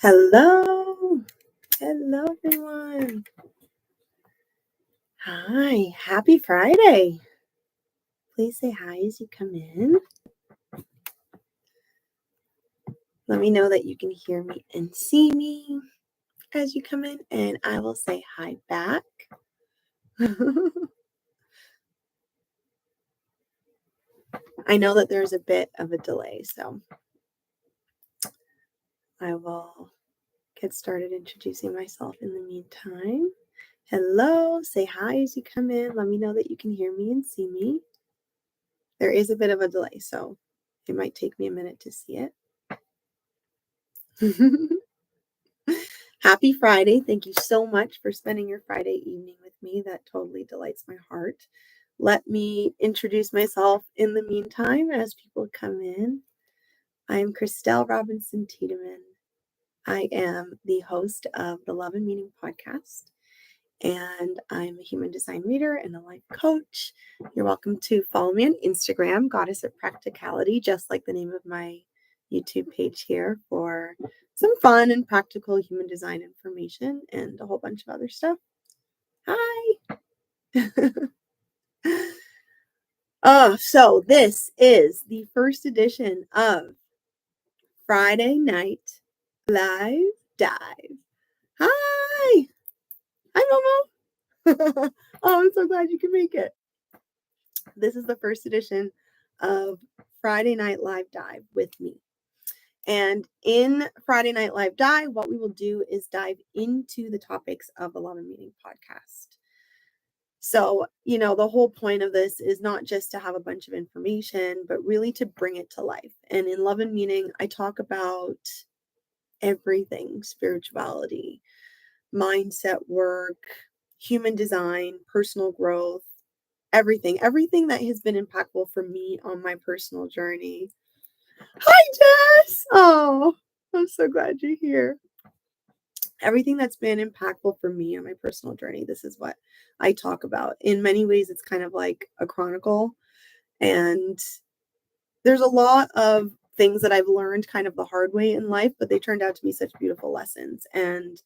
Hello. Hello, everyone. Hi. Happy Friday. Please say hi as you come in. Let me know that you can hear me and see me as you come in, and I will say hi back. I know that there's a bit of a delay, so I will get started introducing myself in the meantime. Hello. Say hi as you come in. Let me know that you can hear me and see me. There is a bit of a delay, so it might take me a minute to see it. Happy Friday. Thank you so much for spending your Friday evening with me. That totally delights my heart. Let me introduce myself in the meantime as people come in. I'm Chrystelle Robinson-Tiedemann. I am the host of the Love and Meaning podcast, and I'm a human design reader and a life coach. You're welcome to follow me on Instagram, Goddess of Practicality, just like the name of my YouTube page here, for some fun and practical human design information and a whole bunch of other stuff. Hi. So this is the first edition of Friday Night Live Dive. Hi. Hi, Momo. Oh, I'm so glad you can make it. This is the first edition of Friday Night Live Dive with me. And in Friday Night Live Dive, what we will do is dive into the topics of the Love and Meaning podcast. So, the whole point of this is not just to have a bunch of information, but really to bring it to life. And in Love and Meaning, I talk about everything: spirituality, mindset work, human design, personal growth, everything that has been impactful for me on my personal journey. Hi, Jess. Oh, I'm so glad you're here. Everything that's been impactful for me on my personal journey, this is what I talk about. In many ways, it's kind of like a chronicle. And there's a lot of things that I've learned kind of the hard way in life, but they turned out to be such beautiful lessons. And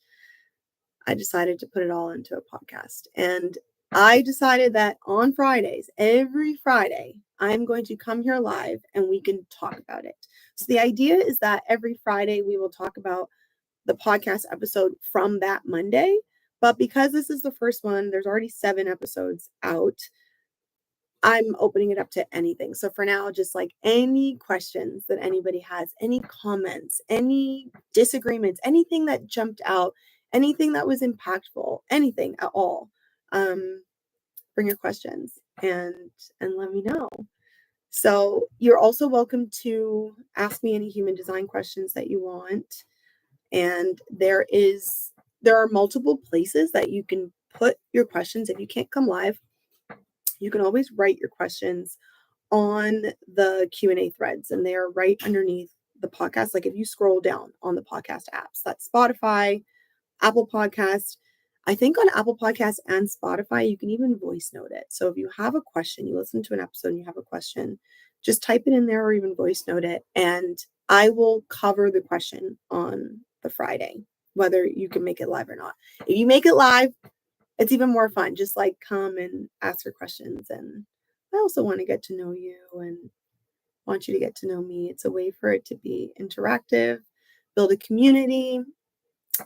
I decided to put it all into a podcast. And I decided that on Fridays, every Friday, I'm going to come here live and we can talk about it. So the idea is that every Friday we will talk about the podcast episode from that Monday. But because this is the first one, there's already 7 episodes out. I'm opening it up to anything. So for now, just like any questions that anybody has, any comments, any disagreements, anything that jumped out, anything that was impactful, anything at all, bring your questions and let me know. So you're also welcome to ask me any human design questions that you want. And there are multiple places that you can put your questions. If you can't come live, you can always write your questions on the Q&A threads, and they are right underneath the podcast. Like if you scroll down on the podcast apps, that's Spotify, Apple Podcast. I think on Apple Podcasts and Spotify, you can even voice note it. So if you have a question, you listen to an episode and you have a question, just type it in there or even voice note it, and I will cover the question on the Friday, whether you can make it live or not. If you make it live, it's even more fun. Just like come and ask your questions. And I also want to get to know you and want you to get to know me. It's a way for it to be interactive, build a community,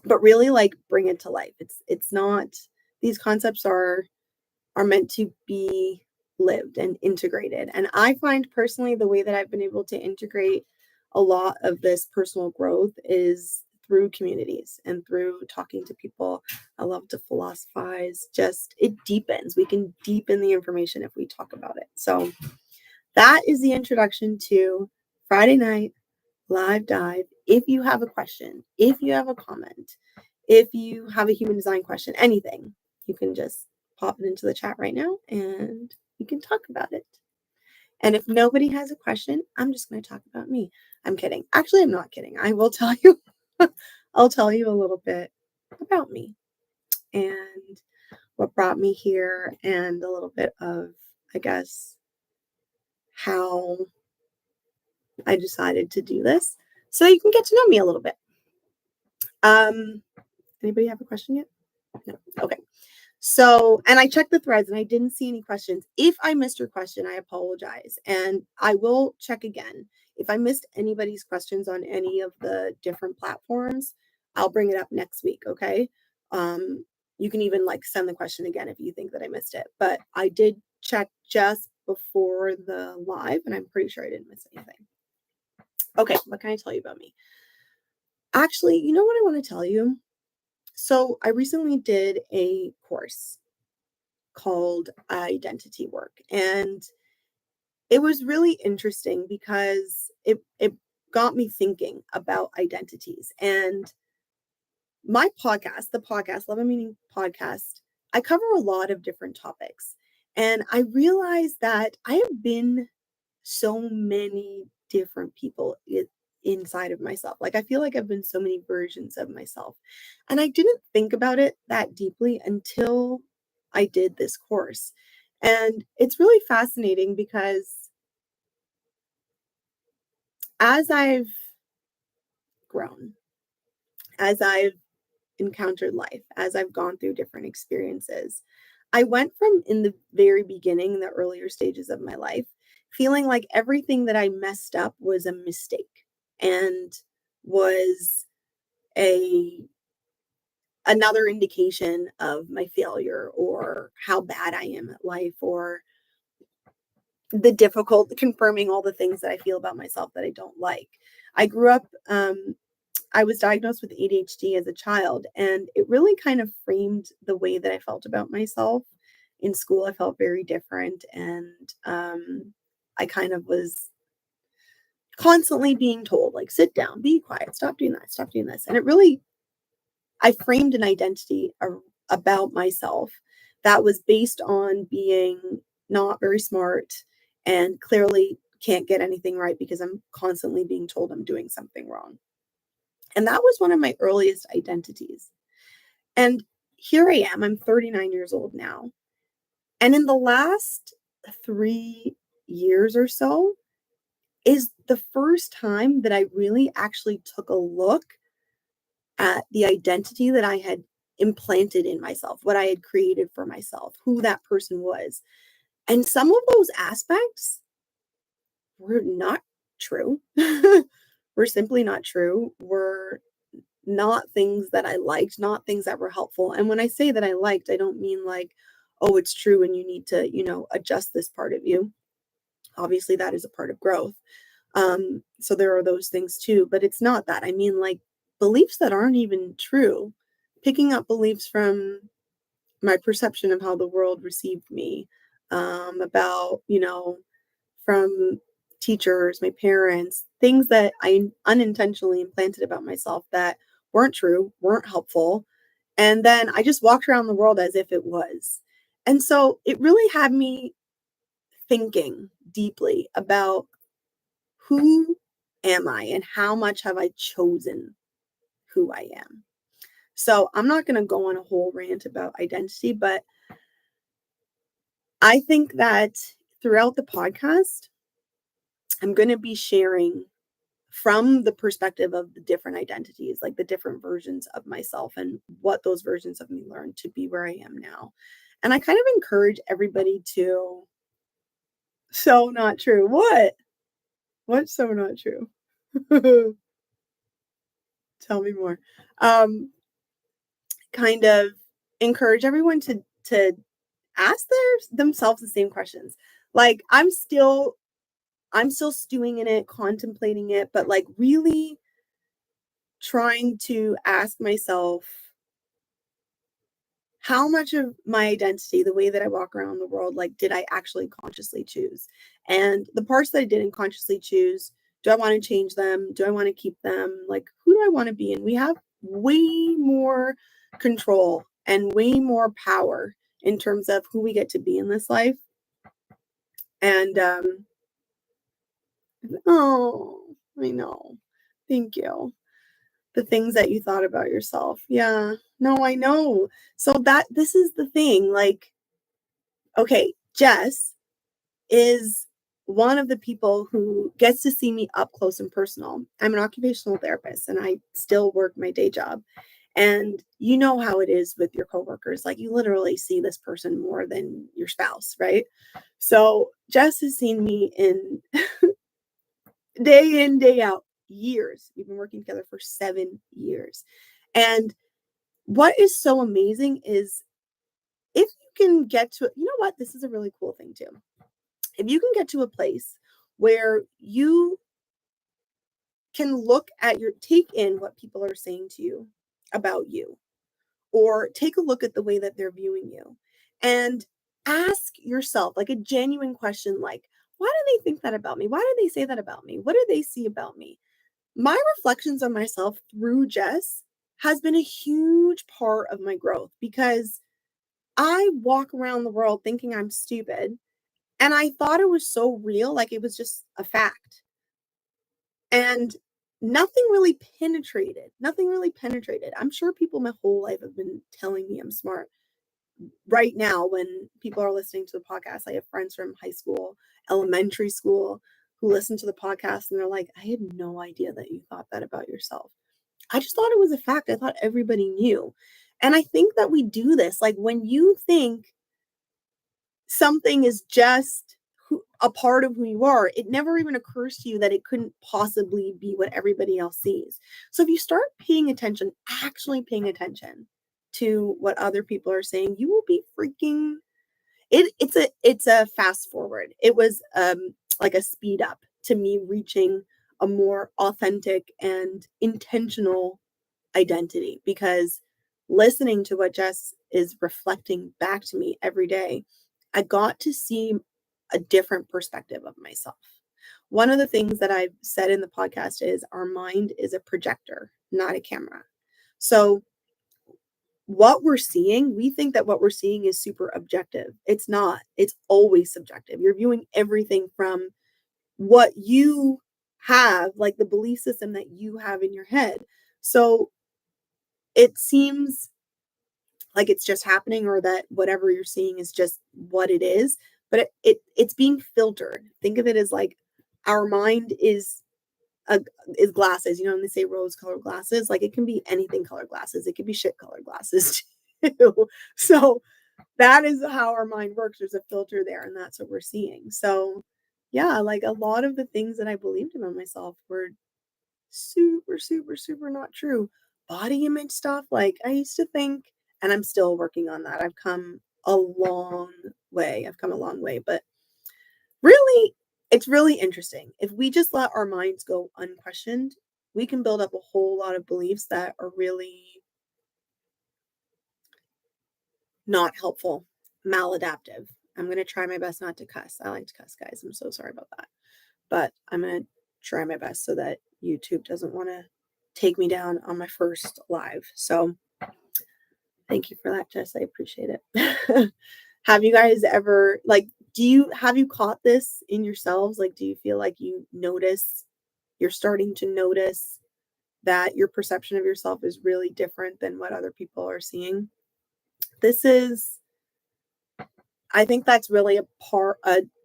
but really like bring it to life. It's not, these concepts are meant to be lived and integrated. And I find personally the way that I've been able to integrate a lot of this personal growth is through communities and through talking to people. I love to philosophize. Just it deepens. We can deepen the information if we talk about it. So that is the introduction to Friday Night Live Dive. If you have a question, if you have a comment, if you have a human design question, anything, you can just pop it into the chat right now and we can talk about it. And if nobody has a question, I'm just going to talk about me. I'm kidding. Actually, I'm not kidding. I will tell you, I'll tell you a little bit about me and what brought me here and a little bit of, I guess, how I decided to do this so you can get to know me a little bit. Anybody have a question yet? No. Okay. So, and I checked the threads and I didn't see any questions. If I missed your question, I apologize. And I will check again. If I missed anybody's questions on any of the different platforms, I'll bring it up next week. Okay. You can even like send the question again if you think that I missed it. But I did check just before the live and I'm pretty sure I didn't miss anything. Okay. What can I tell you about me? Actually, you know what I want to tell you? So I recently did a course called Identity Work. And it was really interesting because it got me thinking about identities. And my podcast, the podcast, Love and Meaning podcast, I cover a lot of different topics. And I realized that I have been so many different people inside of myself. Like I feel like I've been so many versions of myself. And I didn't think about it that deeply until I did this course. And it's really fascinating because as I've grown, as I've encountered life, as I've gone through different experiences, I went from in the very beginning, in the earlier stages of my life, feeling like everything that I messed up was a mistake and was a another indication of my failure or how bad I am at life or the difficult confirming all the things that I feel about myself that I don't like. I grew up I was diagnosed with ADHD as a child, and it really kind of framed the way that I felt about myself. In school, I felt very different, and I kind of was constantly being told, like, sit down, be quiet, stop doing that, stop doing this. And it really, I framed an identity about myself that was based on being not very smart and clearly can't get anything right because I'm constantly being told I'm doing something wrong. And that was one of my earliest identities. And here I am, I'm 39 years old now. And in the last 3 years or so is the first time that I really actually took a look at the identity that I had implanted in myself, what I had created for myself, who that person was. And some of those aspects were not true, were simply not true, were not things that I liked, not things that were helpful. And when I say that I liked, I don't mean like, oh, it's true and you need to, adjust this part of you. Obviously, that is a part of growth. So there are those things too, but it's not that. I mean, like beliefs that aren't even true, picking up beliefs from my perception of how the world received me, about, from teachers, my parents, things that I unintentionally implanted about myself that weren't true, weren't helpful. And then I just walked around the world as if it was. And so it really had me thinking deeply about who am I and how much have I chosen who I am. So I'm not going to go on a whole rant about identity, but I think that throughout the podcast, I'm going to be sharing from the perspective of the different identities, like the different versions of myself and what those versions of me learned to be where I am now. And I kind of encourage everybody to, so not true. What? What's so not true? Tell me more. Um, kind of encourage everyone to ask themselves the same questions. Like I'm still stewing in it, contemplating it, but like really trying to ask myself how much of my identity, the way that I walk around the world, like did I actually consciously choose? And the parts that I didn't consciously choose, do I want to change them? Do I want to keep them? Like who do I want to be? And we have way more control and way more power in terms of who we get to be in this life. And oh, I know. Thank you. The things that you thought about yourself. Yeah. No, I know. So this is the thing. Like, okay, Jess is one of the people who gets to see me up close and personal. I'm an occupational therapist and I still work my day job. And you know how it is with your coworkers. Like you literally see this person more than your spouse, right? So Jess has seen me in, day out, years. We've been working together for 7 years. And what is so amazing is if you can get to, you know what? This is a really cool thing too. If you can get to a place where you can take in what people are saying to you about you, or take a look at the way that they're viewing you and ask yourself like a genuine question like, why do they think that about me? Why do they say that about me? What do they see about me? My reflections on myself through Jess has been a huge part of my growth because I walk around the world thinking I'm stupid and I thought it was so real, like it was just a fact. And nothing really penetrated. Nothing really penetrated. I'm sure people my whole life have been telling me I'm smart. Right now, when people are listening to the podcast, I have friends from high school, elementary school who listen to the podcast and they're like, I had no idea that you thought that about yourself. I just thought it was a fact. I thought everybody knew. And I think that we do this. Like when you think something is just a part of who you are, it never even occurs to you that it couldn't possibly be what everybody else sees. So if you start paying attention, actually paying attention to what other people are saying, you will be freaking it's a fast forward. It was like a speed up to me reaching a more authentic and intentional identity because listening to what Jess is reflecting back to me every day, I got to see a different perspective of myself. One of the things that I've said in the podcast is our mind is a projector, not a camera. So what we're seeing, we think that what we're seeing is super objective. It's not. It's always subjective. You're viewing everything from what you have, like the belief system that you have in your head. So it seems like it's just happening or that whatever you're seeing is just what it is, but it's being filtered. Think of it as like our mind is glasses, you know, when they say rose colored glasses, like it can be anything colored glasses. It could be shit colored glasses too. So that is how our mind works. There's a filter there and that's what we're seeing. So yeah, like a lot of the things that I believed about myself were super, super, super not true. Body image stuff, like I used to think, and I'm still working on that. I've come a long way. But really, it's really interesting. If we just let our minds go unquestioned, we can build up a whole lot of beliefs that are really not helpful, maladaptive. I'm going to try my best not to cuss. I like to cuss, guys. I'm so sorry about that. But I'm going to try my best so that YouTube doesn't want to take me down on my first live. So thank you for that, Jess. I appreciate it. Have you guys ever, like, have you caught this in yourselves? Like, do you feel like you're starting to notice that your perception of yourself is really different than what other people are seeing? I think that's really a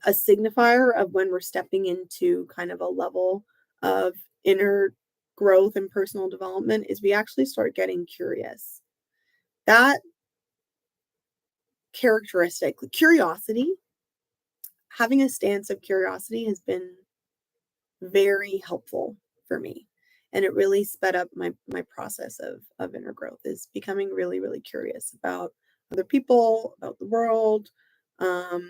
signifier of when we're stepping into kind of a level of inner growth and personal development is we actually start getting curious. That characteristic, curiosity, having a stance of curiosity has been very helpful for me. And it really sped up my process of inner growth is becoming really, really curious about other people, about the world, the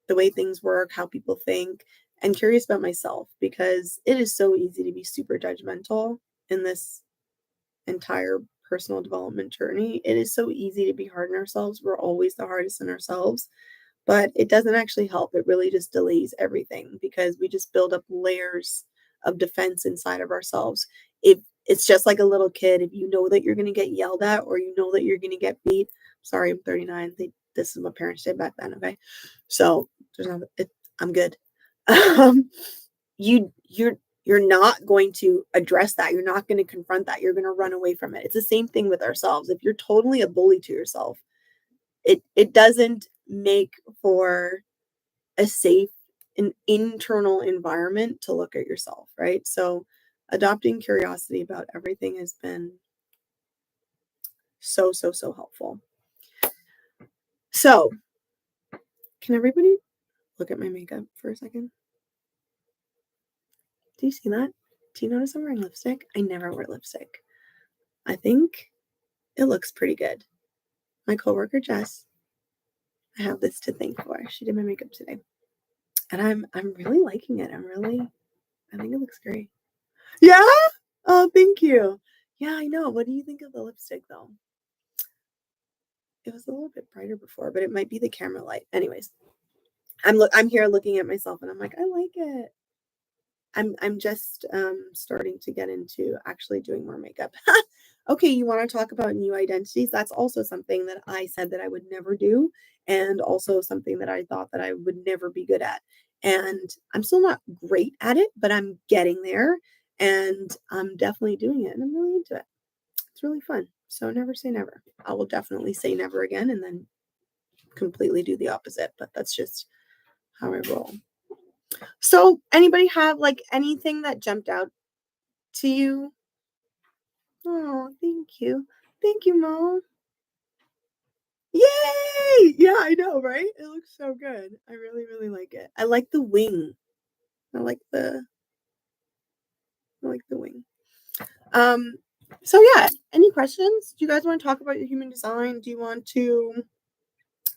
way things work, how people think, and curious about myself because it is so easy to be super judgmental in this entire personal development journey. It is so easy to be hard on ourselves. We're always the hardest on ourselves, but it doesn't actually help. It really just delays everything because we just build up layers of defense inside of ourselves. If it's just like a little kid, if you know that you're going to get yelled at or you know that you're going to get beat, sorry, I'm 39. This is what parents did back then. Okay. So I'm good. You're not going to address that. You're not going to confront that. You're going to run away from it. It's the same thing with ourselves. If you're totally a bully to yourself, it doesn't make for a safe an internal environment to look at yourself, right? So adopting curiosity about everything has been so, so, so helpful. So, can everybody look at my makeup for a second? Do you see that? Do you notice I'm wearing lipstick? I never wear lipstick. I think it looks pretty good. My coworker Jess, I have this to thank for. She did my makeup today. And I'm really liking it. I think it looks great. Yeah? Oh, thank you. Yeah, I know. What do you think of the lipstick though? It was a little bit brighter before, but it might be the camera light. Anyways, I'm here looking at myself and I'm like, I like it. I'm just starting to get into actually doing more makeup. Okay, you want to talk about new identities? That's also something that I said that I would never do, and also something that I thought that I would never be good at. And I'm still not great at it, but I'm getting there, and I'm definitely doing it, and I'm really into it. It's really fun. So never say never. I will definitely say never again, and then completely do the opposite. But that's just how I roll. So, anybody have like anything that jumped out to you? Oh, thank you. Thank you, Mom. Yay! Yeah, I know, right? It looks so good. I really, really like it. I like the wing. I like the I like the wing. Um, so yeah, any questions? Do you guys want to talk about your human design? Do you want to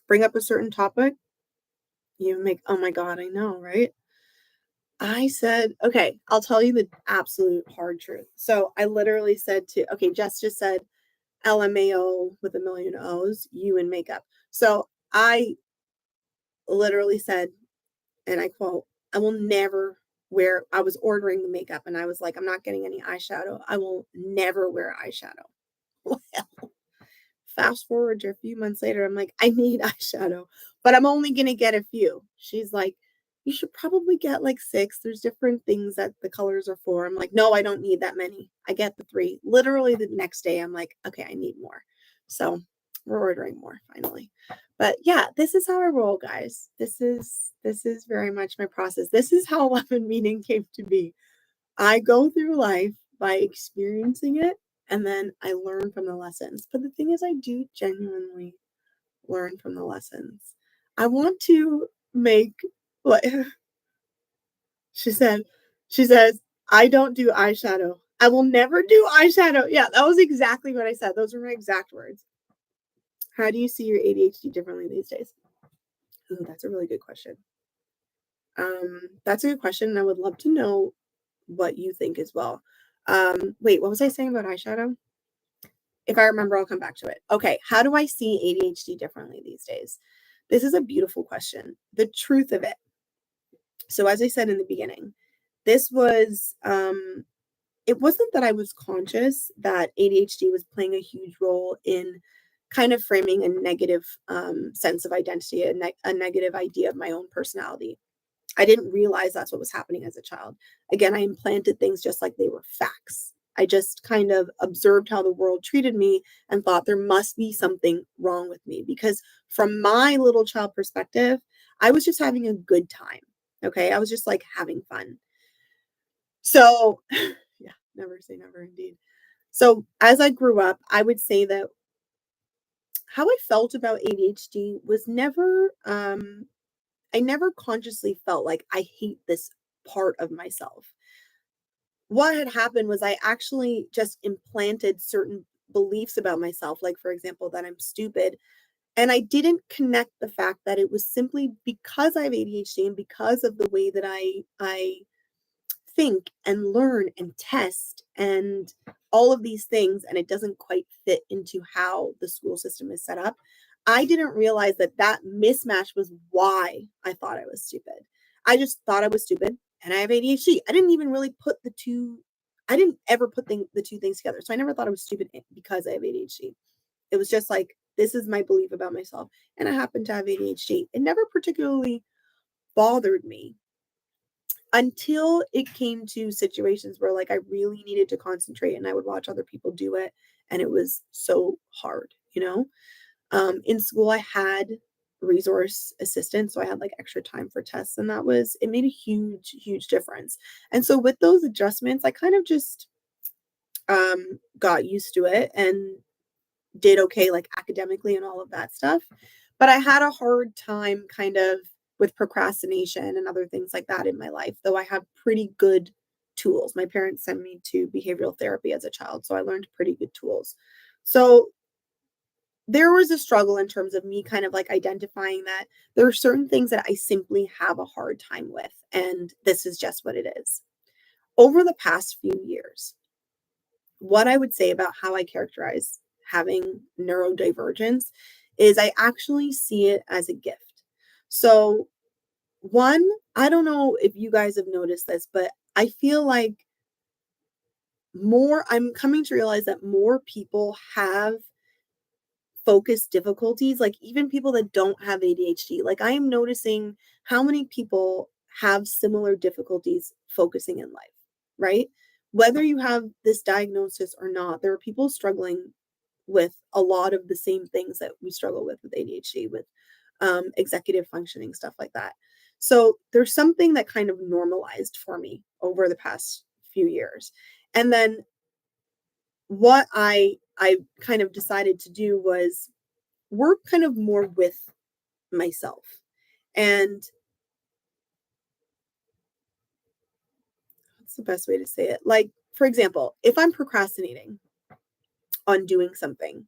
bring up a certain topic? Oh my God, I know, right? I said, okay, I'll tell you the absolute hard truth. So I literally said okay, Jess just said LMAO with a million O's, you in makeup. So I literally said, and I quote, I will never I was ordering the makeup and I was like, I'm not getting any eyeshadow. I will never wear eyeshadow. Well, fast forward to a few months later, I'm like, I need eyeshadow, but I'm only going to get a few. She's like, you should probably get like 6. There's different things that the colors are for. I'm like, no, I don't need that many. I get the 3. Literally the next day, I'm like, okay, I need more. So we're ordering more finally. But yeah, this is how I roll, guys. This is very much my process. This is how 11 meeting came to be. I go through life by experiencing it and then I learn from the lessons. But the thing is, I do genuinely learn from the lessons. I want to make what she said. She says, I don't do eyeshadow. I will never do eyeshadow. Yeah, that was exactly what I said. Those were my exact words. How do you see your ADHD differently these days? Ooh, that's a really good question. That's a good question. And I would love to know what you think as well. Wait, what was I saying about eyeshadow? If I remember, I'll come back to it. Okay, how do I see ADHD differently these days? This is a beautiful question. The truth of it. So, as I said in the beginning, this was, it wasn't that I was conscious that ADHD was playing a huge role in kind of framing a negative sense of identity, a negative idea of my own personality. I didn't realize that's what was happening as a child. Again, I implanted things just like they were facts. I just kind of observed how the world treated me and thought there must be something wrong with me because from my little child perspective, I was just having a good time. Okay. I was just like having fun. So, yeah, never say never indeed. So, as I grew up, I would say that how I felt about ADHD was I never consciously felt like I hate this part of myself. What had happened was I actually just implanted certain beliefs about myself, like, for example, that I'm stupid. And I didn't connect the fact that it was simply because I have ADHD and because of the way that I think and learn and test and all of these things, and it doesn't quite fit into how the school system is set up. I didn't realize that that mismatch was why I thought I was stupid. I just thought I was stupid and I have ADHD. I didn't even really put the two, I didn't ever put the two things together. So I never thought I was stupid because I have ADHD. It was just like, this is my belief about myself. And I happen to have ADHD. It never particularly bothered me until it came to situations where like I really needed to concentrate and I would watch other people do it and it was so hard, you know? In school I had resource assistant, so I had, like, extra time for tests, and it made a huge, huge difference. And so with those adjustments, I kind of just, got used to it and did okay, like, academically and all of that stuff. But I had a hard time kind of with procrastination and other things like that in my life, though I have pretty good tools. My parents sent me to behavioral therapy as a child, so I learned pretty good tools. So there was a struggle in terms of me kind of like identifying that there are certain things that I simply have a hard time with, and this is just what it is. Over the past few years, what I would say about how I characterize having neurodivergence is I actually see it as a gift. So, one, I don't know if you guys have noticed this, but I feel like I'm coming to realize that more people have focus difficulties, like even people that don't have ADHD. Like I am noticing how many people have similar difficulties focusing in life, right? Whether you have this diagnosis or not, there are people struggling with a lot of the same things that we struggle with ADHD, with executive functioning, stuff like that. So there's something that kind of normalized for me over the past few years. And then what I kind of decided to do was work kind of more with myself. And what's the best way to say it? Like, for example, if I'm procrastinating on doing something,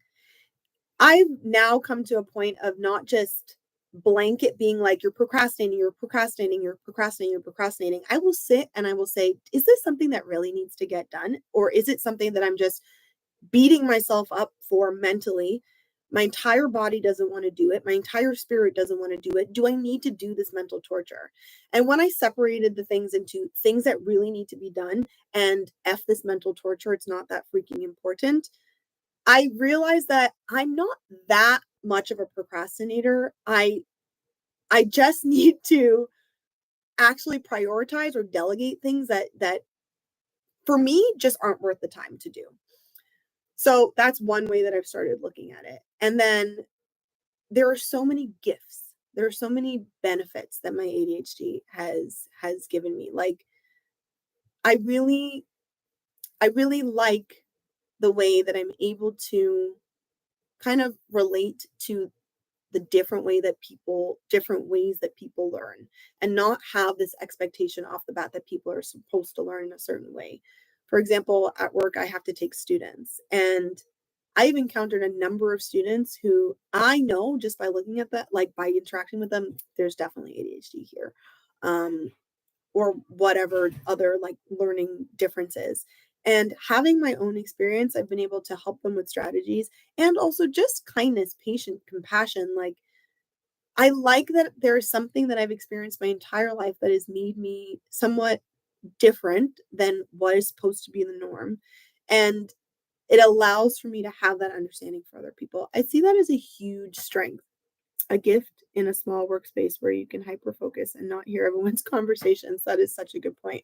I've now come to a point of not just blanket being like, you're procrastinating, you're procrastinating, you're procrastinating, you're procrastinating. I will sit and I will say, is this something that really needs to get done? Or is it something that I'm just beating myself up for mentally? My entire body doesn't want to do it. My entire spirit doesn't want to do it. Do I need to do this mental torture? And when I separated the things into things that really need to be done and F this mental torture, it's not that freaking important, I realized that I'm not that much of a procrastinator. I just need to actually prioritize or delegate things that for me just aren't worth the time to do. So that's one way that I've started looking at it. And then there are so many gifts. There are so many benefits that my ADHD has given me. Like I really I really like the way that I'm able to kind of relate to the different ways that people learn and not have this expectation off the bat that people are supposed to learn in a certain way. For example, at work, I have to take students, and I've encountered a number of students who I know just by looking at that, like by interacting with them, there's definitely ADHD here. Um, or whatever other like learning differences. And having my own experience, I've been able to help them with strategies and also just kindness, patience, compassion. Like, I like that there's something that I've experienced my entire life that has made me somewhat different than what is supposed to be the norm. And it allows for me to have that understanding for other people. I see that as a huge strength, a gift in a small workspace where you can hyper focus and not hear everyone's conversations. That is such a good point.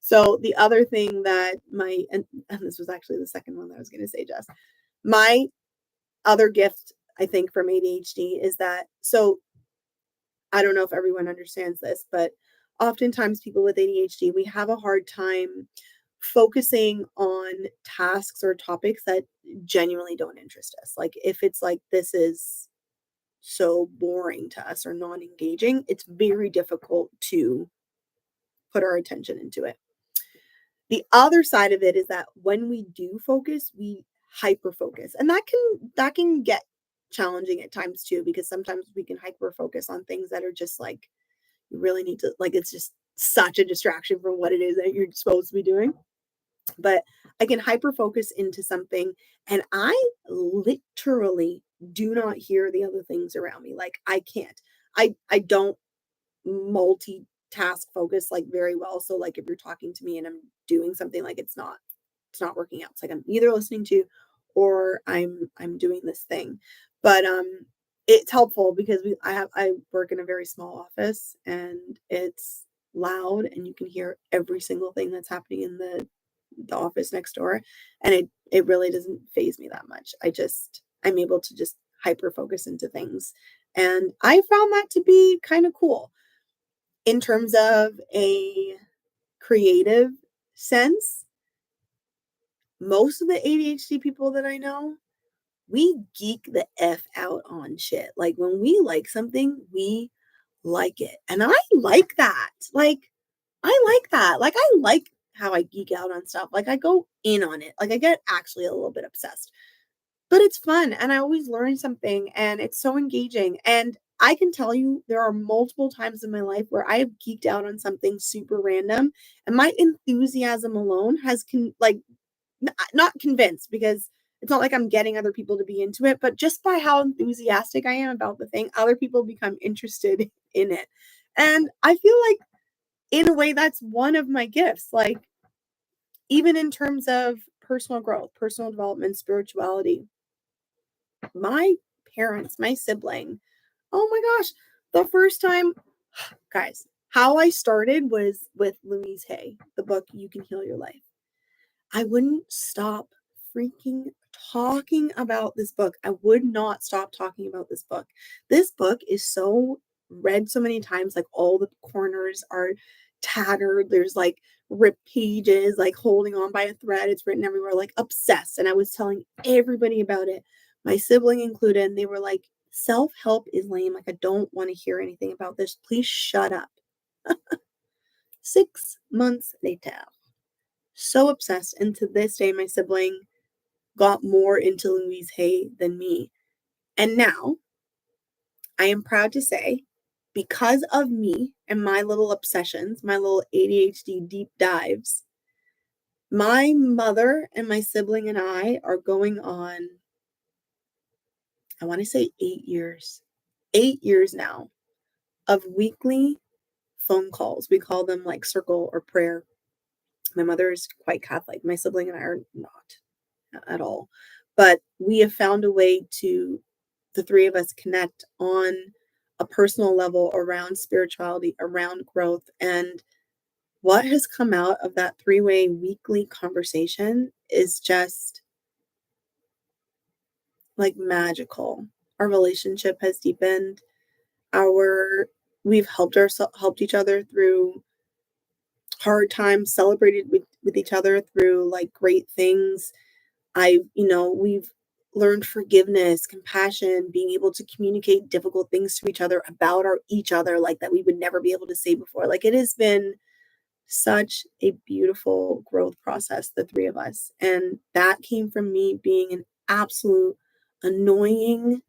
So the other thing that and this was actually the second one that I was going to say, Jess, my other gift I think from ADHD is that, so I don't know if everyone understands this, but oftentimes people with ADHD, we have a hard time focusing on tasks or topics that genuinely don't interest us. Like if it's like this is so boring to us or non-engaging, it's very difficult to put our attention into it. The other side of it is that when we do focus, we hyper focus. And that can get challenging at times too, because sometimes we can hyper focus on things that are just like you really need to, like, it's just such a distraction from what it is that you're supposed to be doing. But I can hyper focus into something and I literally do not hear the other things around me. Like I can't. I don't multitask focus like very well. So like if you're talking to me and I'm doing something, like it's not working out. It's like I'm either listening to or I'm doing this thing. But it's helpful because I work in a very small office and it's loud and you can hear every single thing that's happening in the office next door, and it really doesn't phase me that much. I'm able to just hyper focus into things And I found that to be kind of cool in terms of a creative sense. Most of the ADHD people that I know, we geek the F out on shit. Like when we like something, we like it. And I like that. Like, I like that. Like, I like how I geek out on stuff. Like, I go in on it. Like, I get actually a little bit obsessed, but it's fun. And I always learn something and it's so engaging. And I can tell you there are multiple times in my life where I have geeked out on something super random and my enthusiasm alone has not convinced because it's not like I'm getting other people to be into it, but just by how enthusiastic I am about the thing, other people become interested in it. And I feel like in a way that's one of my gifts. Like even in terms of personal growth, personal development, spirituality, my parents, my sibling, oh my gosh, the first time, guys, how I started was with Louise Hay, the book You Can Heal Your Life. I wouldn't stop freaking talking about this book. I would not stop talking about this book. This book is so read so many times, like all the corners are tattered. There's like ripped pages, like holding on by a thread. It's written everywhere, like obsessed. And I was telling everybody about it, my sibling included, and they were like, self-help is lame. Like, I don't want to hear anything about this. Please shut up. 6 months later, so obsessed. And to this day, my sibling got more into Louise Hay than me. And now I am proud to say, because of me and my little obsessions, my little ADHD deep dives, my mother and my sibling and I are going on, I want to say 8 years, 8 years now of weekly phone calls. We call them like circle or prayer. My mother is quite Catholic. My sibling and I are not at all. But we have found a way to, the three of us, connect on a personal level around spirituality, around growth. And what has come out of that three-way weekly conversation is just like magical. Our relationship has deepened. We've helped each other through hard times, celebrated with each other through like great things. We've learned forgiveness, compassion, being able to communicate difficult things to each other about each other, like that we would never be able to say before. Like it has been such a beautiful growth process, the three of us. And that came from me being an absolute annoying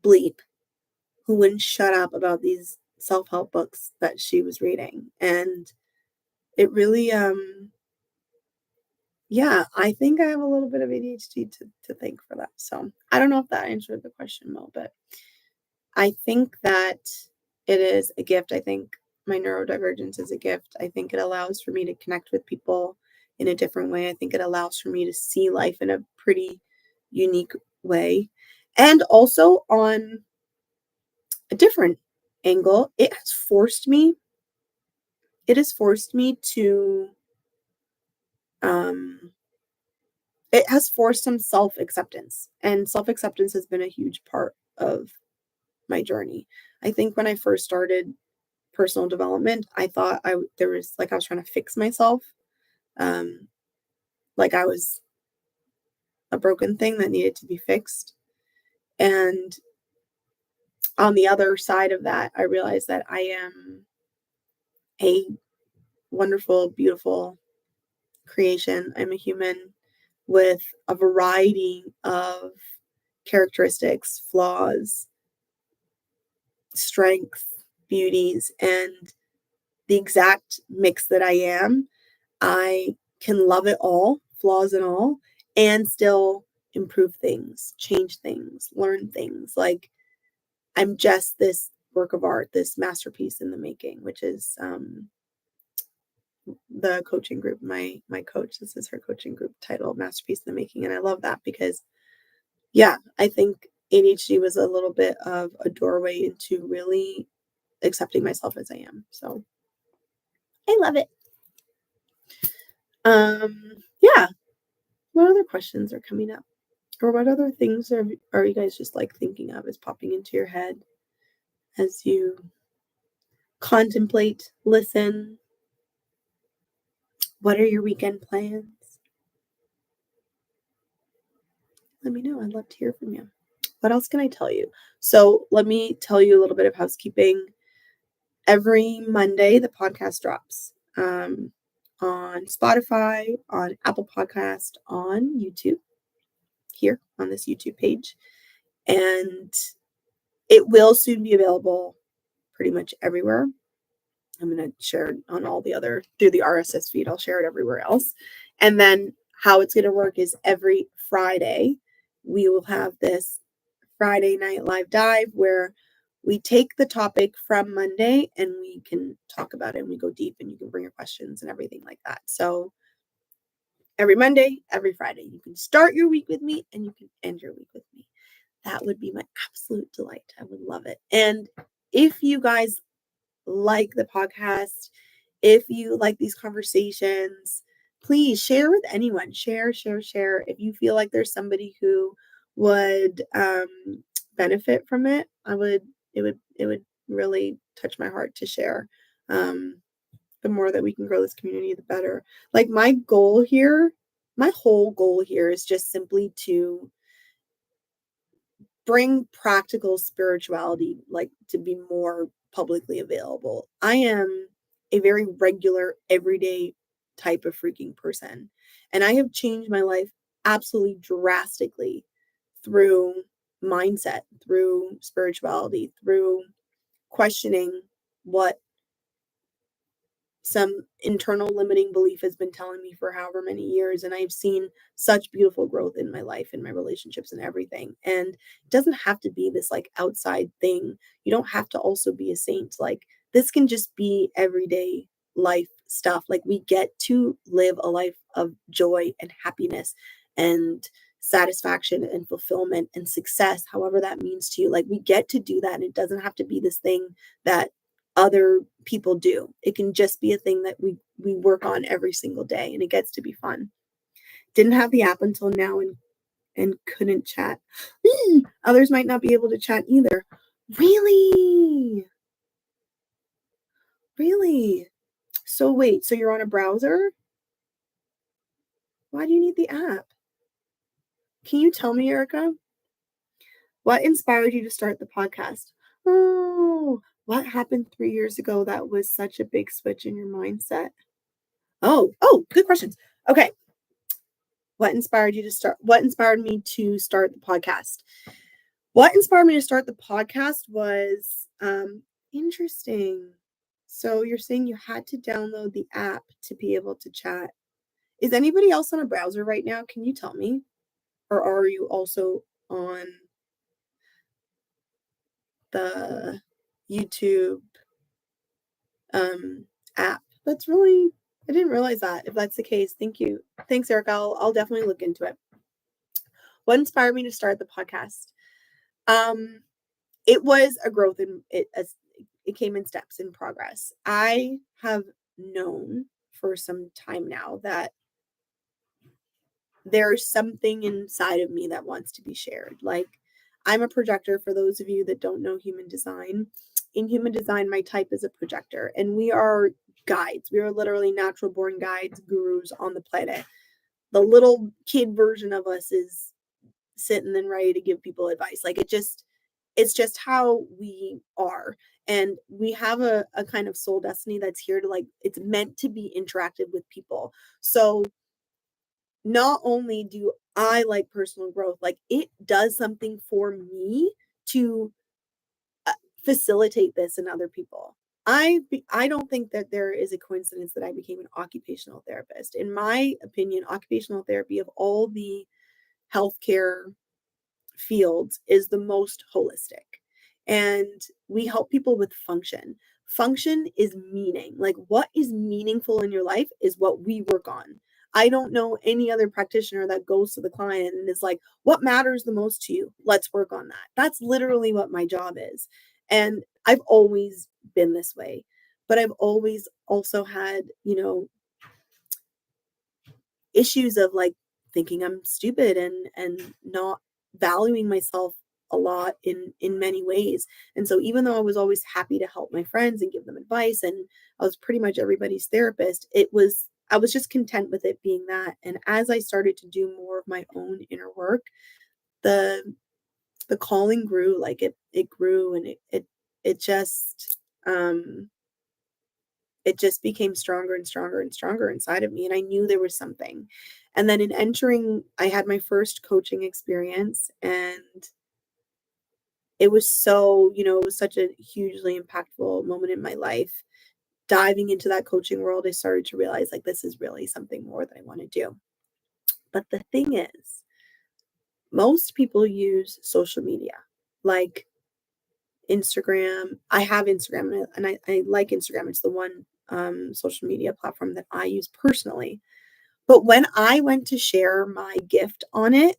bleep who wouldn't shut up about these self-help books that she was reading. And it really, yeah, I think I have a little bit of ADHD to thank for that. So I don't know if that answered the question well, but I think that it is a gift. I think my neurodivergence is a gift. I think it allows for me to connect with people in a different way. I think it allows for me to see life in a pretty unique way. And also on a different angle, it has forced me to um it has forced some self-acceptance, and self-acceptance has been a huge part of my journey. I think when I first started personal development, I thought there was like I was trying to fix myself, um, like I was a broken thing that needed to be fixed. And on the other side of that, I realized that I am a wonderful, beautiful creation. I'm a human with a variety of characteristics, flaws, strengths, beauties, and the exact mix that I am, I can love it all, flaws and all, and still improve things, change things, learn things. Like I'm just this work of art, this masterpiece in the making, which is the coaching group. My coach, this is her coaching group title, Masterpiece in the Making. And I love that because yeah, I think ADHD was a little bit of a doorway into really accepting myself as I am. So I love it. Yeah. What other questions are coming up? Or what other things are you guys just like thinking of as popping into your head as you contemplate, listen? What are your weekend plans? Let me know. I'd love to hear from you. What else can I tell you? So let me tell you a little bit of housekeeping. Every Monday, the podcast drops on Spotify, on Apple Podcast, on YouTube, here on this YouTube page. And it will soon be available pretty much everywhere. I'm going to share it on all the other, through the RSS feed. I'll share it everywhere else. And then how it's going to work is every Friday, we will have this Friday night live dive where we take the topic from Monday and we can talk about it and we go deep and you can bring your questions and everything like that. So every Monday, every Friday, you can start your week with me and you can end your week with me. That would be my absolute delight. I would love it. And if you guys like the podcast, if you like these conversations, please share with anyone. Share. If you feel like there's somebody who would benefit from it, it would really touch my heart to share. The more that we can grow this community, the better. Like my whole goal here is just simply to bring practical spirituality, like to be more publicly available. I am a very regular, everyday type of freaking person. And I have changed my life absolutely drastically through mindset, through spirituality, through questioning what some internal limiting belief has been telling me for however many years. And I've seen such beautiful growth in my life, in my relationships and everything. And it doesn't have to be this like outside thing. You don't have to also be a saint. Like this can just be everyday life stuff. Like we get to live a life of joy and happiness and satisfaction and fulfillment and success, however that means to you. Like we get to do that. And it doesn't have to be this thing that other people do. It can just be a thing that we work on every single day and it gets to be fun. Didn't have the app until now and couldn't chat. Others might not be able to chat either. Really? Really? So wait, so you're on a browser? Why do you need the app? Can you tell me, Erica? What inspired you to start the podcast? Oh, what happened 3 years ago that was such a big switch in your mindset? Oh, good questions. Okay. What inspired me to start the podcast? What inspired me to start the podcast was interesting. So you're saying you had to download the app to be able to chat. Is anybody else on a browser right now? Can you tell me? Or are you also on the YouTube app? I didn't realize that. If that's the case, thank you. Thanks, Erica. I'll definitely look into it. What inspired me to start the podcast? It was a growth in it as it came in steps in progress. I have known for some time now that there's something inside of me that wants to be shared. Like I'm a projector, for those of you that don't know human design. In human design, my type is a projector, and we are guides. We are literally natural born guides, gurus on the planet. The little kid version of us is sitting and ready to give people advice. Like it's just how we are. And we have a kind of soul destiny that's here to it's meant to be interactive with people. So not only do I like personal growth, like it does something for me to facilitate this in other people. I don't think that there is a coincidence that I became an occupational therapist. In my opinion, occupational therapy of all the healthcare fields is the most holistic. And we help people with function. Function is meaning. Like what is meaningful in your life is what we work on. I don't know any other practitioner that goes to the client and is like, what matters the most to you? Let's work on that. That's literally what my job is. And I've always been this way, but I've always also had, issues of thinking I'm stupid and not valuing myself a lot in many ways. And so even though I was always happy to help my friends and give them advice, and I was pretty much everybody's therapist, I was just content with it being that. And as I started to do more of my own inner work, the the calling grew, like it grew, and um it just became stronger and stronger and stronger inside of me, and I knew there was something. And then in entering, I had my first coaching experience, and it was it was such a hugely impactful moment in my life. Diving into that coaching world, I started to realize, like, this is really something more that I want to do. But the thing is, most people use social media, like Instagram. I have Instagram, and I like Instagram. It's the one social media platform that I use personally. But when I went to share my gift on it,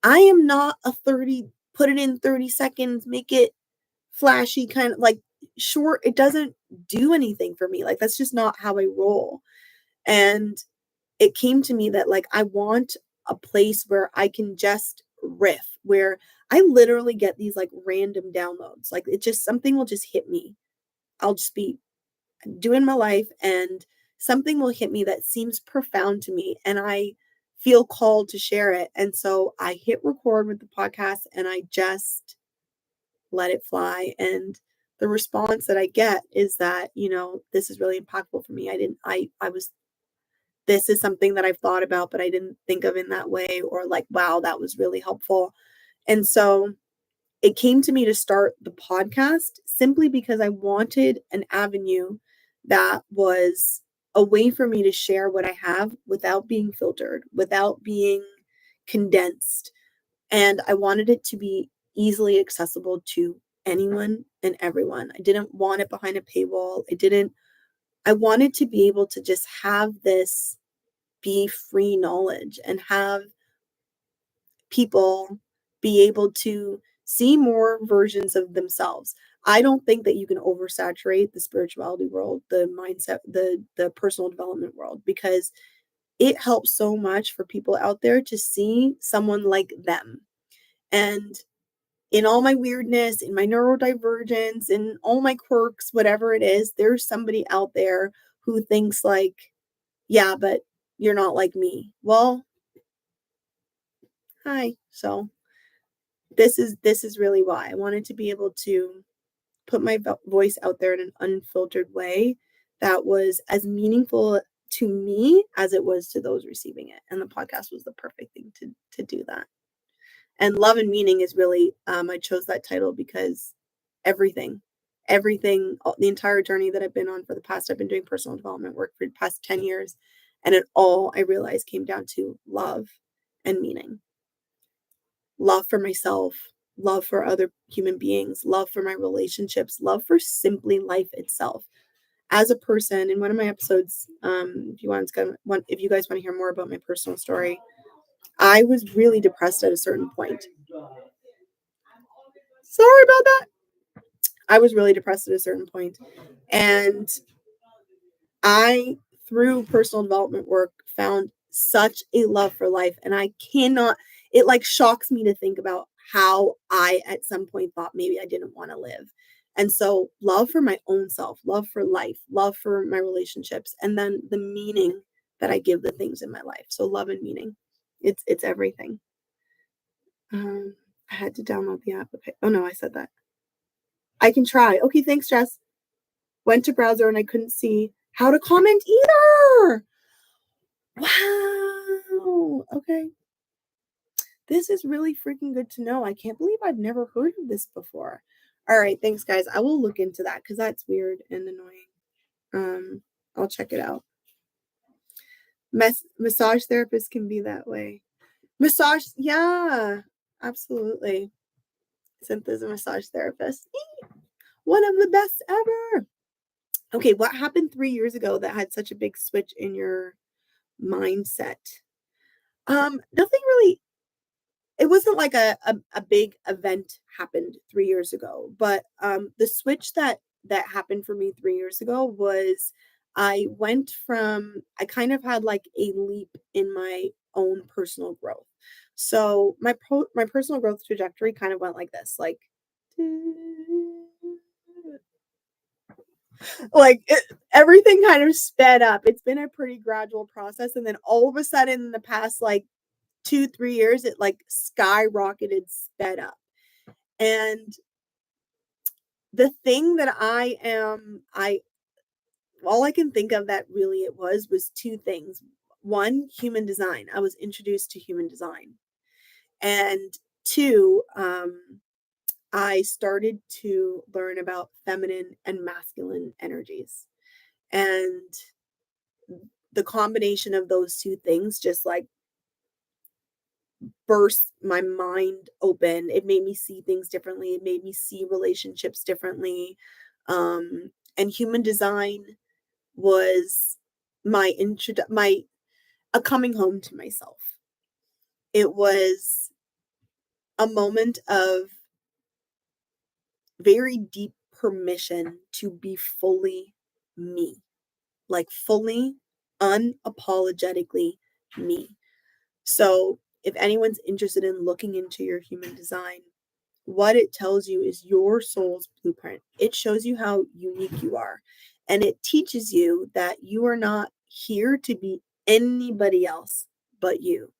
I am not a 30, put it in 30 seconds, make it flashy kind of like short. It doesn't do anything for me. Like, that's just not how I roll. And it came to me that, like, I want a place where I can just riff, where I literally get these like random downloads. Like, it just, something will just hit me. I'll just be doing my life, and something will hit me that seems profound to me, and I feel called to share it. And so I hit record with the podcast, and I just let it fly. And the response that I get is that, this is really impactful for me. I was this is something that I've thought about, but I didn't think of in that way, or like, wow, that was really helpful. And so it came to me to start the podcast simply because I wanted an avenue that was a way for me to share what I have without being filtered, without being condensed. And I wanted it to be easily accessible to anyone and everyone. I didn't want it behind a paywall. I wanted to be able to just have this be free knowledge and have people be able to see more versions of themselves. I don't think that you can oversaturate the spirituality world, the mindset, the personal development world, because it helps so much for people out there to see someone like them. And in all my weirdness, in my neurodivergence, in all my quirks, whatever it is, there's somebody out there who thinks like, yeah, but you're not like me. Well, hi. So this is really why I wanted to be able to put my voice out there in an unfiltered way that was as meaningful to me as it was to those receiving it. And the podcast was the perfect thing to do that. And love and meaning is really, I chose that title because everything, the entire journey that I've been on for the past, I've been doing personal development work for the past 10 years. And it all, I realized, came down to love and meaning. Love for myself, love for other human beings, love for my relationships, love for simply life itself. As a person, in one of my episodes, if you guys want to hear more about my personal story, I was really depressed at a certain point. Sorry about that. I was really depressed at a certain point, and I, through personal development work, found such a love for life. And it like shocks me to think about how I at some point thought maybe I didn't want to live. And so love for my own self, love for life, love for my relationships, and then the meaning that I give the things in my life. So love and meaning. It's everything. I had to download the app. Okay. Oh no, I said that. I can try. Okay, thanks, Jess. Went to browser and I couldn't see how to comment either. Wow. Okay. This is really freaking good to know. I can't believe I've never heard of this before. All right, thanks guys. I will look into that because that's weird and annoying. I'll check it out. Massage therapists can be that way. Massage, yeah, absolutely. Cynthia's a massage therapist. One of the best ever. Okay, what happened 3 years ago that had such a big switch in your mindset? Nothing really. It wasn't like a big event happened 3 years ago, but, the switch that happened for me 3 years ago was I kind of had like a leap in my own personal growth. So my personal growth trajectory kind of went like this, like everything kind of sped up. It's been a pretty gradual process, and then all of a sudden, in the past like 2 3 years, it like skyrocketed, sped up. And the thing that I all I can think of that really it was two things. One, human design. I was introduced to human design. And two, I started to learn about feminine and masculine energies. And the combination of those two things just like burst my mind open. It made me see things differently. It made me see relationships differently. And human design was my a coming home to myself. It was a moment of very deep permission to be fully me, like fully, unapologetically me. So, if anyone's interested in looking into your human design, what it tells you is your soul's blueprint. It shows you how unique you are. And it teaches you that you are not here to be anybody else but you.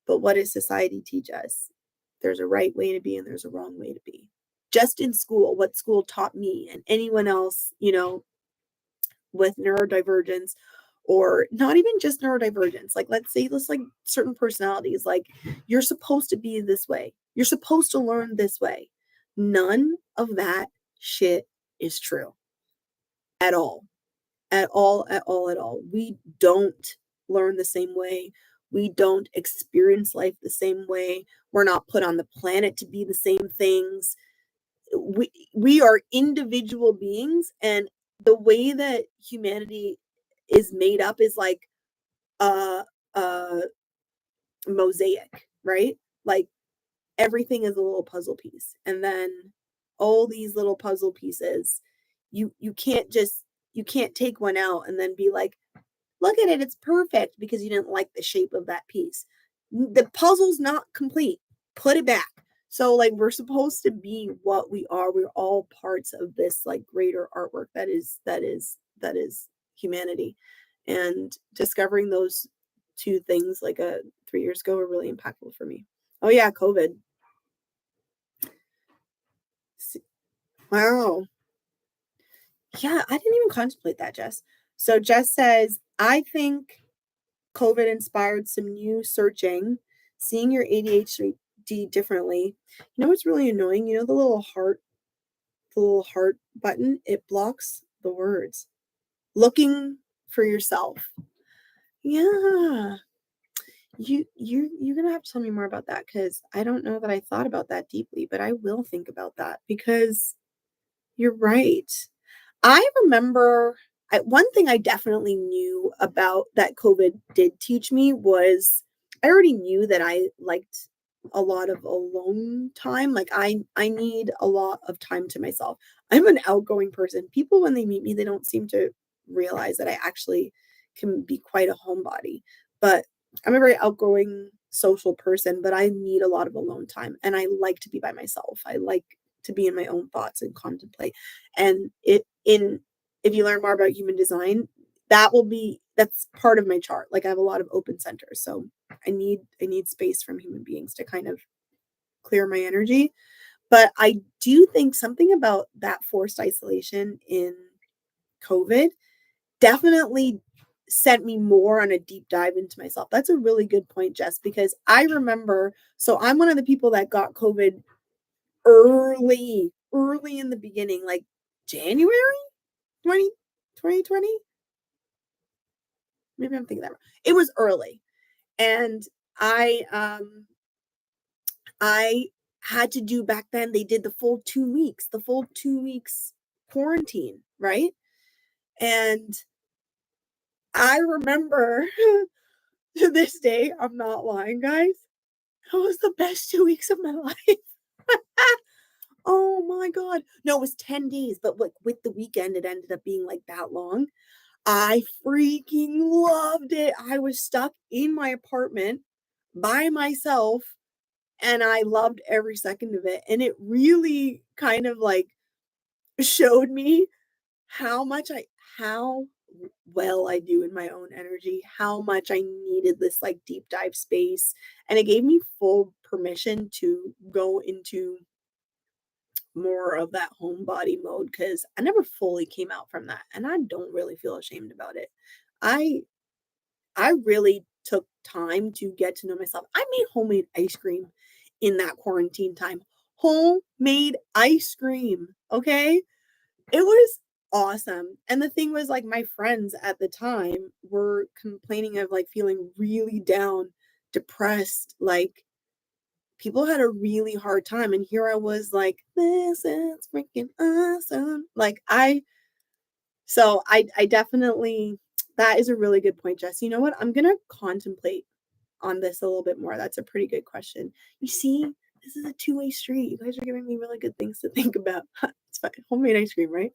But what does society teach us? There's a right way to be and there's a wrong way to be. Just in school, what school taught me and anyone else, with neurodivergence, or not even just neurodivergence, like let's like certain personalities, like you're supposed to be this way, you're supposed to learn this way. None of that shit is true at all, at all, at all, at all. We don't learn the same way. We don't experience life the same way. We're not put on the planet to be the same things. We are individual beings, and the way that humanity is made up is like a, a mosaic, right? Like everything is a little puzzle piece, and then all these little puzzle pieces, you can't take one out and then be like, look at it, it's perfect, because you didn't like the shape of that piece. The puzzle's not complete. Put it back. So like we're supposed to be what we are. We're all parts of this like greater artwork that is humanity. And discovering those two things like 3 years ago were really impactful for me. Oh yeah, COVID. Wow. Yeah, I didn't even contemplate that, Jess. So Jess says, I think COVID inspired some new searching, seeing your ADHD differently. You know what's really annoying? You know the little heart button, it blocks the words. Looking for yourself. Yeah. You're gonna have to tell me more about that, because I don't know that I thought about that deeply, but I will think about that because you're right. I remember one thing I definitely knew about that COVID did teach me was I already knew that I liked a lot of alone time. Like I need a lot of time to myself. I'm an outgoing person. People, when they meet me, they don't seem to realize that I actually can be quite a homebody. But I'm a very outgoing social person, but I need a lot of alone time, and I like to be by myself. I like to be in my own thoughts and contemplate. And if you learn more about human design, that's part of my chart. Like I have a lot of open centers. So I need space from human beings to kind of clear my energy. But I do think something about that forced isolation in COVID definitely sent me more on a deep dive into myself. That's a really good point, Jess, because I remember, so I'm one of the people that got COVID early in the beginning, like January 2020. Maybe I'm thinking that wrong. It was early. And I had to do, back then they did the full 2 weeks quarantine, right? And I remember to this day, I'm not lying, guys. It was the best 2 weeks of my life. Oh my God. No, it was 10 days, but like with the weekend, it ended up being like that long. I freaking loved it. I was stuck in my apartment. by myself, and I loved every second of it. And it really kind of like showed me how much how well I do in my own energy, how much I needed this like deep dive space. And it gave me full permission to go into more of that homebody mode because I never fully came out from that. And I don't really feel ashamed about it. I I really took time to get to know myself. I made homemade ice cream in that quarantine time. Homemade ice cream, okay? It was awesome. And the thing was, like, my friends at the time were complaining of, like, feeling really down, depressed, like, people had a really hard time, and here I was like, "This is freaking awesome." Like, I definitely that is a really good point, Jess. You know what? I'm gonna contemplate on this a little bit more. That's a pretty good question. You see, this is a two-way street. You guys are giving me really good things to think about. It's fine. Homemade ice cream, right?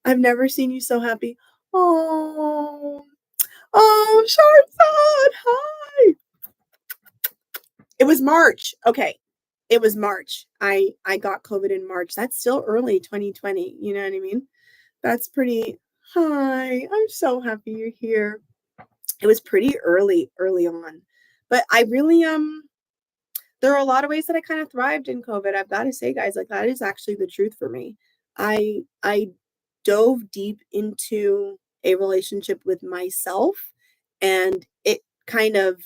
I've never seen you so happy. Oh, oh, Charlotte, hi. It was March. Okay. It was March. I got COVID in March. That's still early 2020. You know what I mean? That's pretty. Hi. I'm so happy you're here. It was pretty early on. But I really there are a lot of ways that I kind of thrived in COVID. I've got to say, guys, like that is actually the truth for me. I dove deep into a relationship with myself, and it kind of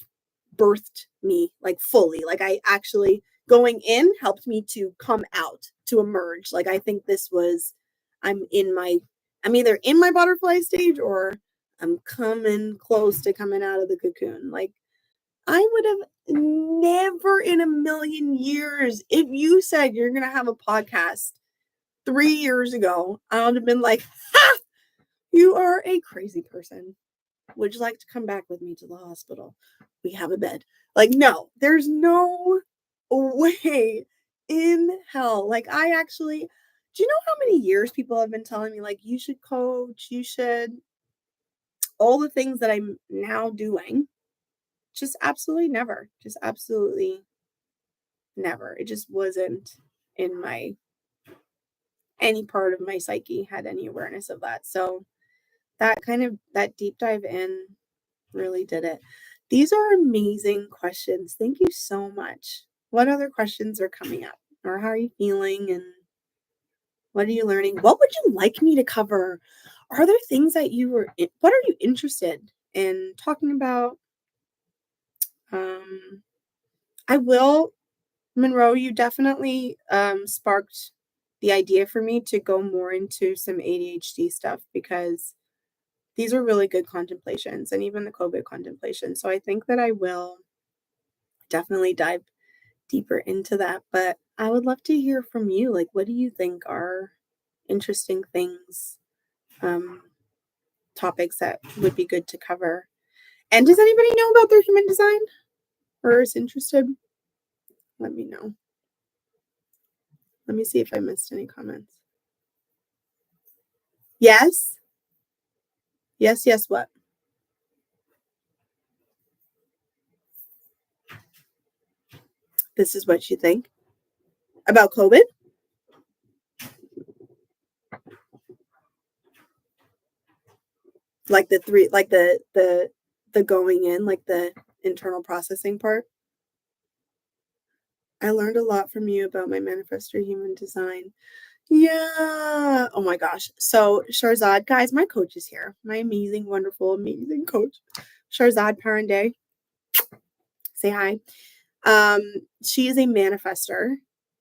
birthed me like fully. Like I actually going in helped me to come out, to emerge. Like I think this was I'm in my I'm either in my butterfly stage or I'm coming close to coming out of the cocoon. Like I would have never in a million years, if you said you're going to have a podcast 3 years ago, I would have been like, ha, you are a crazy person. Would you like to come back with me to the hospital? We have a bed. Like, no, there's no way in hell. Like, do you know how many years people have been telling me, like, you should coach, you should, all the things that I'm now doing? Just absolutely never. Just absolutely never. It just wasn't in my any part of my psyche had any awareness of that. So that deep dive in really did it. These are amazing questions. Thank you so much. What other questions are coming up? Or how are you feeling and what are you learning? What would you like me to cover? Are there things that what are you interested in talking about? Um I will Monroe, you definitely sparked the idea for me to go more into some ADHD stuff because these are really good contemplations and even the COVID contemplation. So I think that I will definitely dive deeper into that. But I would love to hear from you. Like, what do you think are interesting things, um, topics that would be good to cover? And does anybody know about their human design or is interested? Let me know. Let me see if I missed any comments. Yes. Yes, yes, what? This is what you think about COVID? Like the going in, like the internal processing part? I learned a lot from you about my manifestor human design. Yeah. Oh my gosh. So Sharzad, guys, my coach is here. My amazing, wonderful, amazing coach. Sharzad Paranday. Say hi. Um, she is a manifester.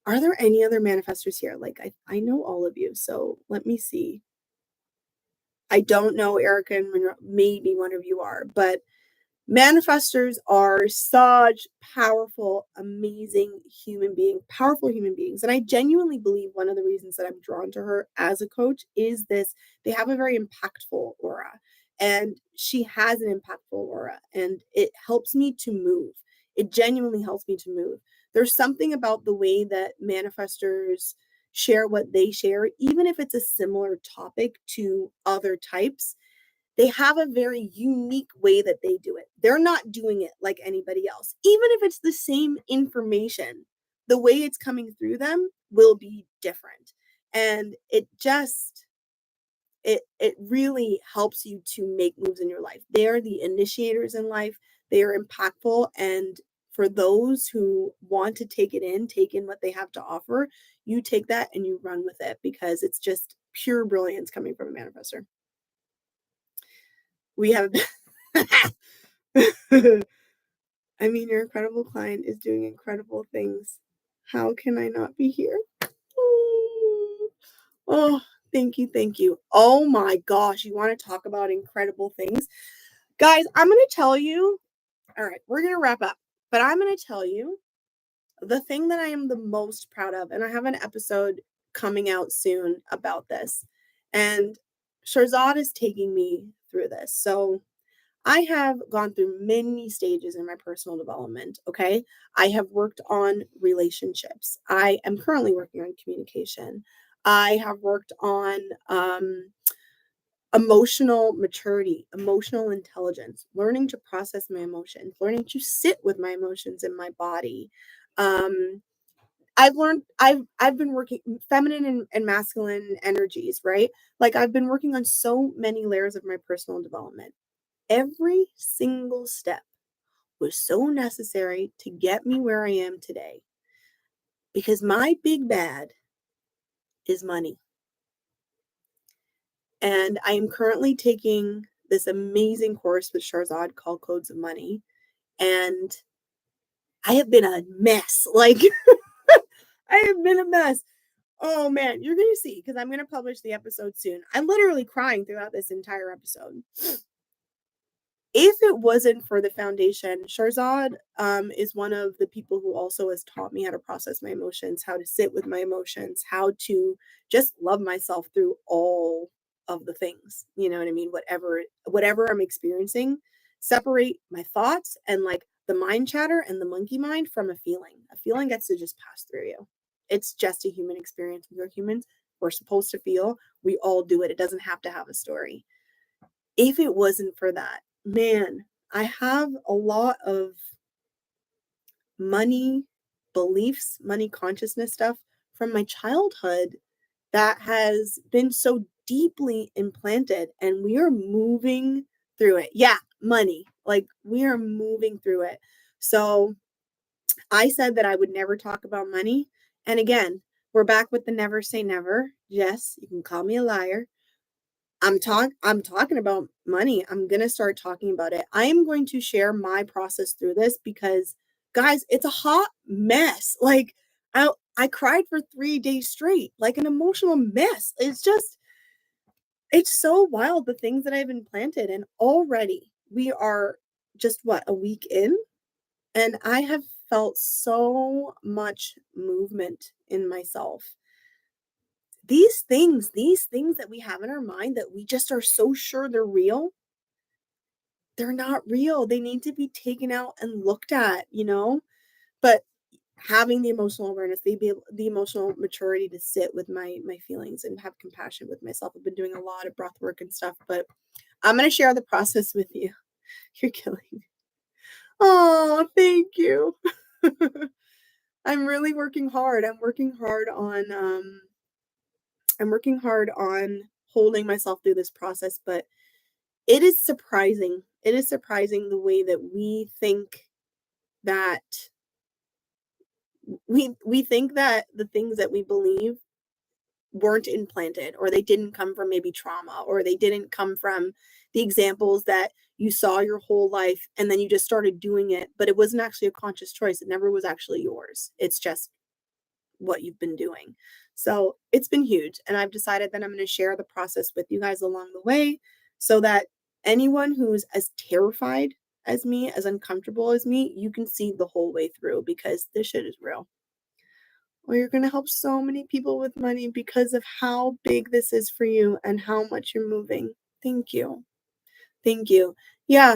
Are there any other manifestors here? Like I know all of you, so let me see. I don't know Erica and Monroe. Maybe one of you are, but manifestors are such powerful, amazing powerful human beings. And I genuinely believe one of the reasons that I'm drawn to her as a coach is this they have a very impactful aura. And she has an impactful aura, and it helps me to move. It genuinely helps me to move. There's something about the way that manifestors share what they share, even if it's a similar topic to other types They have a very unique way that they do it. They're not doing it like anybody else. Even if it's the same information, the way it's coming through them will be different. And it really helps you to make moves in your life. They are the initiators in life. They are impactful. And for those who want to take in what they have to offer, you take that and you run with it because it's just pure brilliance coming from a manifestor. We have I mean, your incredible client is doing incredible things. How can I not be here? Oh, thank you, thank you. Oh my gosh, you want to talk about incredible things? Guys, I'm going to tell you, all right, we're going to wrap up, but I'm going to tell you the thing that I am the most proud of, and I have an episode coming out soon about this, and Sharzad is taking me through this. So I have gone through many stages in my personal development, okay? I have worked on relationships. I am currently working on communication. I have worked on emotional maturity, emotional intelligence, learning to process my emotions, learning to sit with my emotions in my body. Um, I've been working feminine and masculine energies, right? Like I've been working on so many layers of my personal development. Every single step was so necessary to get me where I am today because my big bad is money. And I am currently taking this amazing course with Sharzad called Codes of Money. And I have been a mess. Like, I have been a mess. Oh man, you're going to see because I'm going to publish the episode soon. I'm literally crying throughout this entire episode. If it wasn't for the foundation, Sharzad is one of the people who also has taught me how to process my emotions, how to sit with my emotions, how to just love myself through all of the things. You know what I mean? Whatever I'm experiencing, separate my thoughts and like the mind chatter and the monkey mind from a feeling. A feeling gets to just pass through you. It's just a human experience. We are humans. We're supposed to feel. We all do it. It doesn't have to have a story. If it wasn't for that, man, I have a lot of money beliefs, money consciousness stuff from my childhood that has been so deeply implanted, and we are moving through it. Yeah, money. Like we are moving through it. So I said that I would never talk about money. And again, we're back with the never say never. Yes, you can call me a liar. I'm talking about money. I'm going to start talking about it. I am going to share my process through this because guys, it's a hot mess. Like I cried for 3 days straight, like an emotional mess. It's so wild the things that I've implanted and already we are just what a week in and I have felt so much movement in myself. These things that we have in our mind that we just are so sure they're real, they're not real. They need to be taken out and looked at, you know? But having the emotional awareness, the emotional maturity to sit with my feelings and have compassion with myself. I've been doing a lot of breath work and stuff, but I'm going to share the process with you. You're killing me. Oh, thank you. I'm really working hard. I'm working hard on holding myself through this process, but it is surprising. It is surprising the way that that we think that the things that we believe weren't implanted or they didn't come from maybe trauma or they didn't come from the examples that you saw your whole life and then you just started doing it, but it wasn't actually a conscious choice. It never was actually yours. It's just what you've been doing. So it's been huge. And I've decided that I'm going to share the process with you guys along the way so that anyone who's as terrified as me, as uncomfortable as me, you can see the whole way through because this shit is real. Or you're going to help so many people with money because of how big this is for you and how much you're moving. Thank you. Thank you. Yeah.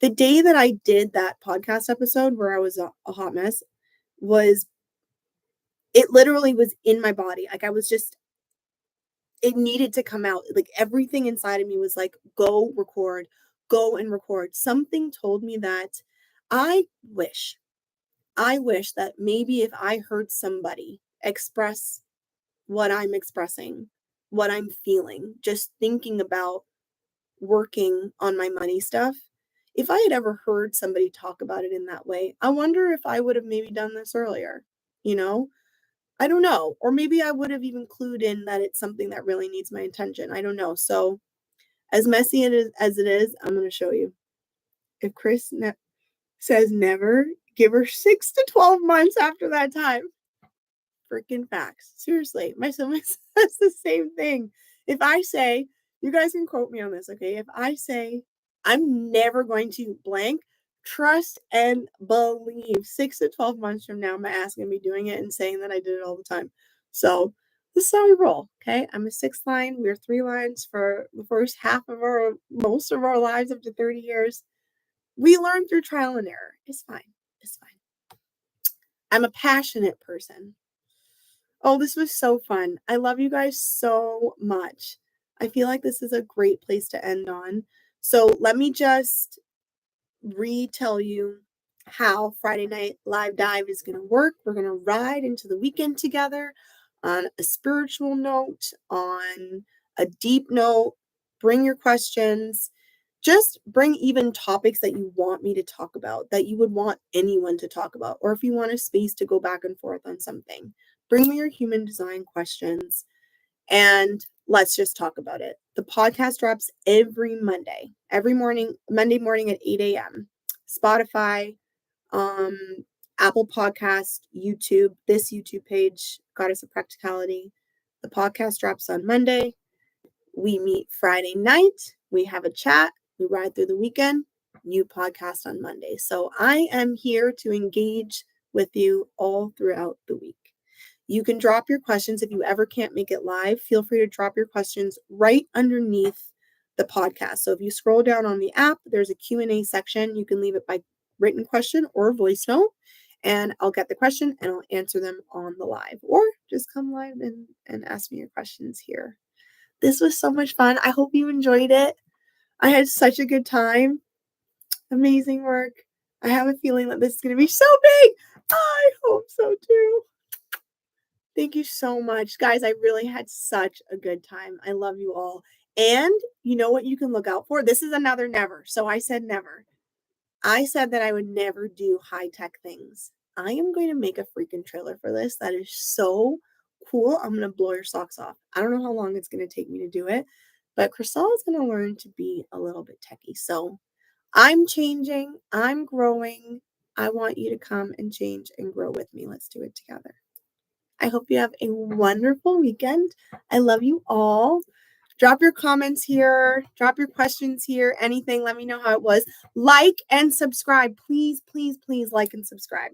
The day that I did that podcast episode where I was a hot mess was it literally was in my body. Like I was just it needed to come out. Like everything inside of me was like, go record, go and record. Something told me that I wish, I wish that maybe if I heard somebody express what I'm expressing, what I'm feeling, just thinking about working on my money stuff, if I had ever heard somebody talk about it in that way, I wonder if I would have maybe done this earlier, you know? I don't know. Or maybe I would have even clued in that it's something that really needs my attention. I don't know. So, as messy as it is, I'm going to show you. If says never, give her 6 to 12 months after that time. Freaking facts. Seriously, my sibling says the same thing. If I say, you guys can quote me on this, okay? If I say, I'm never going to blank, trust and believe 6 to 12 months from now, my ass going to be doing it and saying that I did it all the time. So this is how we roll, okay? I'm a 6th line. We're 3 lines for the first half of most of our lives up to 30 years. We learn through trial and error. It's fine. It's fine. I'm a passionate person. Oh, this was so fun. I love you guys so much. I feel like this is a great place to end on. So let me just retell you how Friday Night Live Dive is going to work. We're going to ride into the weekend together on a spiritual note, on a deep note. Bring your questions. Just bring even topics that you want me to talk about, that you would want anyone to talk about, or if you want a space to go back and forth on something. Bring me your human design questions and let's just talk about it. The podcast drops every Monday, Monday morning at 8 a.m. Spotify, Apple Podcast, YouTube, this YouTube page, Goddess of Practicality. The podcast drops on Monday. We meet Friday night. We have a chat. We ride through the weekend. New podcast on Monday. So I am here to engage with you all throughout the week. You can drop your questions if you ever can't make it live. Feel free to drop your questions right underneath the podcast. So if you scroll down on the app, there's a Q&A section. You can leave it by written question or voice note, and I'll get the question and I'll answer them on the live, or just come live and ask me your questions here. This was so much fun. I hope you enjoyed it. I had such a good time. Amazing work. I have a feeling that this is going to be so big. I hope so too. Thank you so much. Guys, I really had such a good time. I love you all. And you know what you can look out for? This is another never. So I said never. I said that I would never do high-tech things. I am going to make a freaking trailer for this. That is so cool. I'm going to blow your socks off. I don't know how long it's going to take me to do it, but Chrystelle is going to learn to be a little bit techie. So I'm changing. I'm growing. I want you to come and change and grow with me. Let's do it together. I hope you have a wonderful weekend. I love you all. Drop your comments here. Drop your questions here. Anything. Let me know how it was. Like and subscribe. Please, please, please like and subscribe.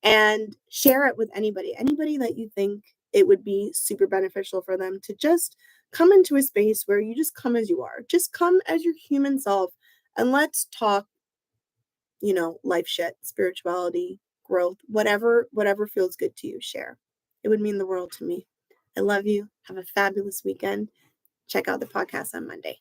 And share it with anybody. Anybody that you think it would be super beneficial for them to just come into a space where you just come as you are. Just come as your human self. And let's talk, life shit, spirituality, growth, whatever feels good to you, share. It would mean the world to me. I love you. Have a fabulous weekend. Check out the podcast on Monday.